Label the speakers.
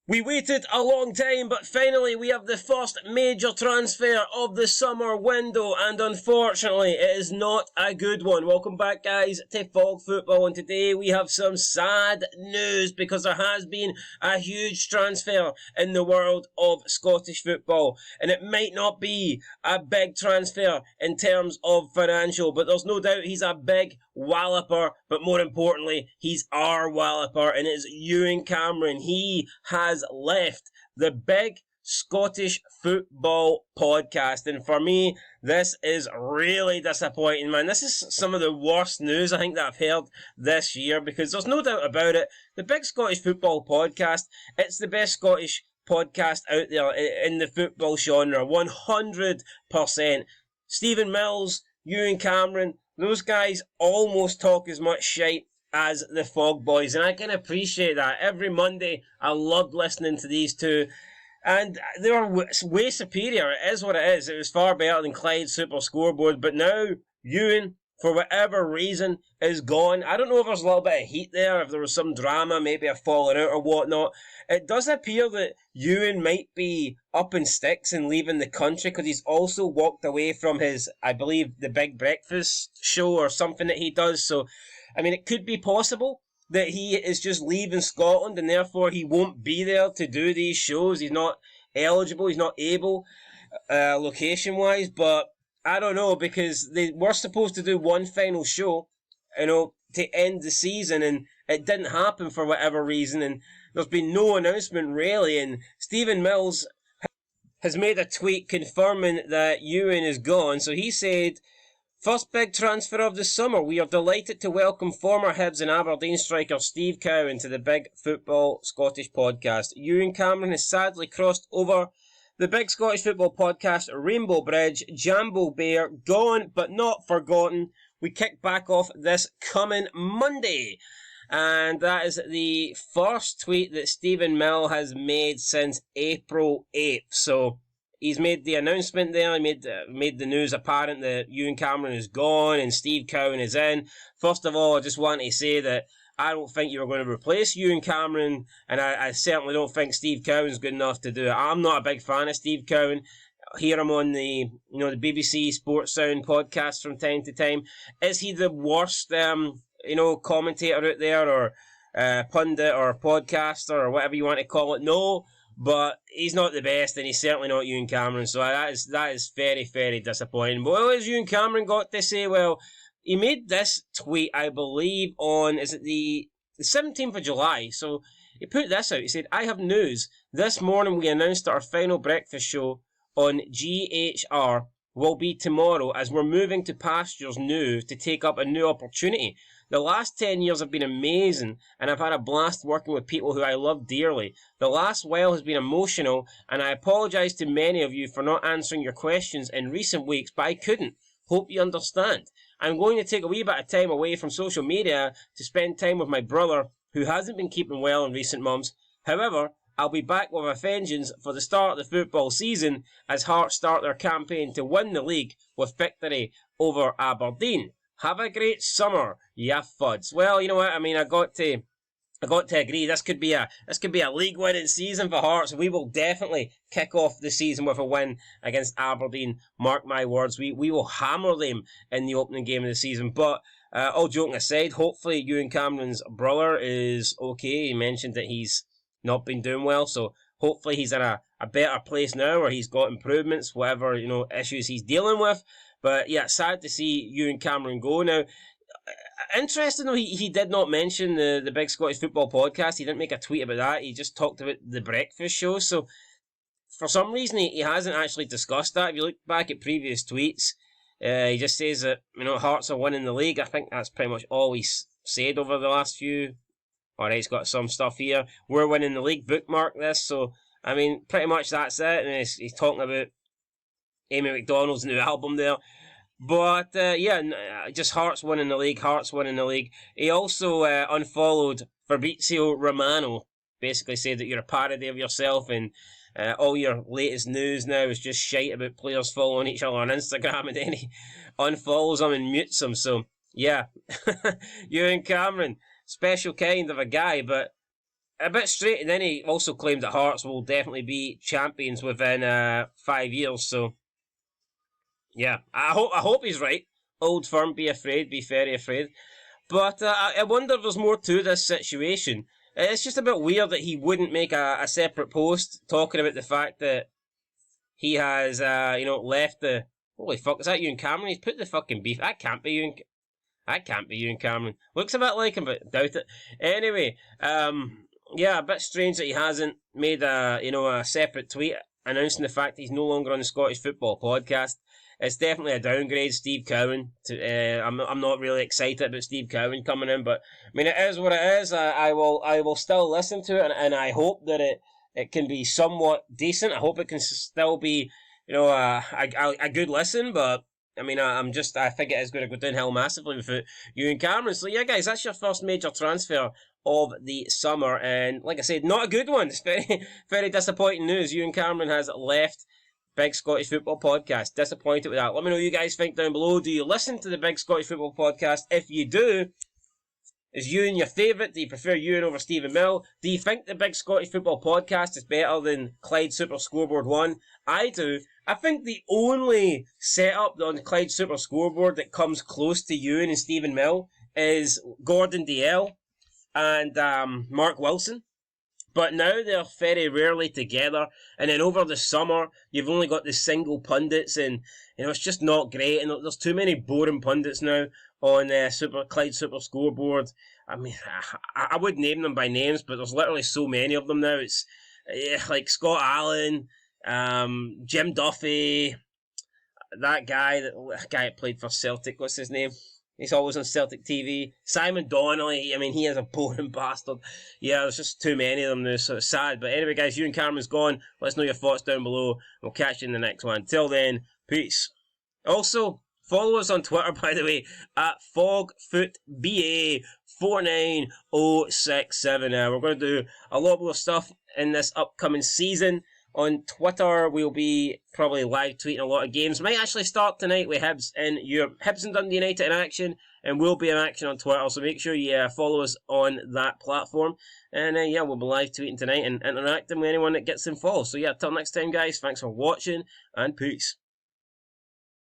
Speaker 1: We waited a long time, but finally we have the first major transfer of the summer window, and unfortunately it is not a good one. Welcome back, guys, to Fog Football, and today we have some sad news because there has been a huge transfer in the world of Scottish football, and it might not be a big transfer in terms of financial, but there's no doubt he's a big walloper, but more importantly, he's our walloper, and it is Euan Cameron. He has left the Big Scottish Football Podcast, and for me, this is really disappointing, man. This is some of the worst news I think that I've heard this year, because there's no doubt about it, the Big Scottish Football Podcast, it's the best Scottish podcast out there in the football genre, 100%. Stephen Mills, Euan Cameron, those guys almost talk as much shite as the Fog Boys, and I can appreciate that. Every Monday, I loved listening to these two, and they were way superior. It is what it is. It was far better than Clyde's Super Scoreboard, but now Euan, for whatever reason, is gone. I don't know if there's a little bit of heat there, if there was some drama, maybe a falling out or whatnot. It does appear that Euan might be up in sticks and leaving the country, because he's also walked away from his, I believe, the Big Breakfast show or something that he does. So, I mean, it could be possible that he is just leaving Scotland and therefore he won't be there to do these shows. He's not eligible, he's not able, location-wise, but I don't know, because they were supposed to do one final show, to end the season, and it didn't happen for whatever reason, and there's been no announcement really, and Stephen Mills has made a tweet confirming that Ewan is gone. So he said, "First big transfer of the summer. We are delighted to welcome former Hibs and Aberdeen striker Steve Cowan to the Big Football Scottish Podcast. Euan Cameron has sadly crossed over the Big Scottish Football Podcast Rainbow Bridge. Jambo Bear, gone but not forgotten. We kick back off this coming Monday." And that is the first tweet that Stephen Mill has made since April 8th. So he's made the announcement there. He made the news apparent that Euan Cameron is gone and Steve Cowan is in. First of all, I just want to say that I don't think you were going to replace Euan Cameron, and I certainly don't think Steve Cowan's good enough to do it. I'm not a big fan of Steve Cowan. I hear him on the BBC Sports Sound podcast from time to time. Is he the worst commentator out there, or pundit, or podcaster, or whatever you want to call it? No, but he's not the best, and he's certainly not Euan Cameron, so that is very, very disappointing. But what has Euan Cameron got to say? Well, he made this tweet, I believe, on, is it the 17th of July, so he put this out. He said, "I have news. This morning we announced that our final breakfast show on GHR will be tomorrow, as we're moving to pastures new to take up a new opportunity. The last 10 years have been amazing, and I've had a blast working with people who I love dearly. The last while has been emotional, and I apologise to many of you for not answering your questions in recent weeks, but I couldn't. Hope you understand. I'm going to take a wee bit of time away from social media to spend time with my brother, who hasn't been keeping well in recent months. However, I'll be back with a vengeance for the start of the football season, as Hearts start their campaign to win the league with victory over Aberdeen. Have a great summer, ya fuds." Well, you know what? I mean, I got to agree. This could be a league winning season for Hearts. We will definitely kick off the season with a win against Aberdeen. Mark my words. We will hammer them in the opening game of the season. But all joking aside, hopefully Euan Cameron's brother is okay. He mentioned that he's not been doing well, so hopefully he's in a better place now, or he's got improvements, whatever issues he's dealing with. But yeah, sad to see Euan Cameron go. Now, interesting though, he did not mention the Big Scottish Football Podcast. He didn't make a tweet about that. He just talked about the breakfast show. So for some reason, he hasn't actually discussed that. If you look back at previous tweets, he just says that Hearts are winning the league. I think that's pretty much all he's said over the last few. Alright, he's got some stuff here. We're winning the league. Bookmark this. So I mean, pretty much that's it. And he's talking about Amy McDonald's new album there. But, just Hearts winning the league. He also unfollowed Fabrizio Romano. Basically said that you're a parody of yourself, and all your latest news now is just shite about players following each other on Instagram, and then he unfollows them and mutes them. So, yeah, Euan Cameron, special kind of a guy, but a bit straight, and then he also claimed that Hearts will definitely be champions within 5 years. So yeah, I hope he's right. Old firm, be afraid, be very afraid. But I wonder if there's more to this situation. It's just a bit weird that he wouldn't make a separate post talking about the fact that he has, left the. Holy fuck, is that Euan Cameron? He's put the fucking beef. That can't be Euan. That can't be Euan Cameron. Looks a bit like him, but doubt it. Anyway, yeah, a bit strange that he hasn't made a separate tweet announcing the fact that he's no longer on the Scottish Football Podcast. It's definitely a downgrade, Steve Cowan. I'm not really excited about Steve Cowan coming in, but I mean it is what it is. I will still listen to it, and I hope that it can be somewhat decent. I hope it can still be a good listen, but. I mean, I think it is going to go downhill massively without Euan Cameron. So yeah, guys, that's your first major transfer of the summer, and like I said, not a good one. It's very, very disappointing news. Euan Cameron has left Big Scottish Football Podcast. Disappointed with that. Let me know what you guys think down below. Do you listen to the Big Scottish Football Podcast? If you do, is Euan your favourite? Do you prefer Euan over Stephen Mill? Do you think the Big Scottish Football Podcast is better than Clyde Super Scoreboard 1? I do. I think the only setup on Clyde Super Scoreboard that comes close to Euan and Stephen Mill is Gordon DL and Mark Wilson. But now they're very rarely together, and then over the summer you've only got the single pundits, and it's just not great. And there's too many boring pundits now on Clyde Super Scoreboard. I mean, I would name them by names, but there's literally so many of them now. It's like Scott Allen, Jim Duffy, that guy that played for Celtic. What's his name? He's always on Celtic TV. Simon Donnelly, I mean, he is a boring bastard. Yeah, there's just too many of them now, so it's sad. But anyway, guys, Euan Cameron's gone. Let us know your thoughts down below. We'll catch you in the next one. Till then, peace. Also, follow us on Twitter, by the way, at FogFootBA49067. We're going to do a lot more stuff in this upcoming season. On Twitter, we'll be probably live tweeting a lot of games. Might actually start tonight with Hibs in Europe. Hibs and Dundee United in action, and we'll be in action on Twitter. So make sure you follow us on that platform. And yeah, we'll be live tweeting tonight and interacting with anyone that gets involved. So yeah, till next time, guys. Thanks for watching, and peace.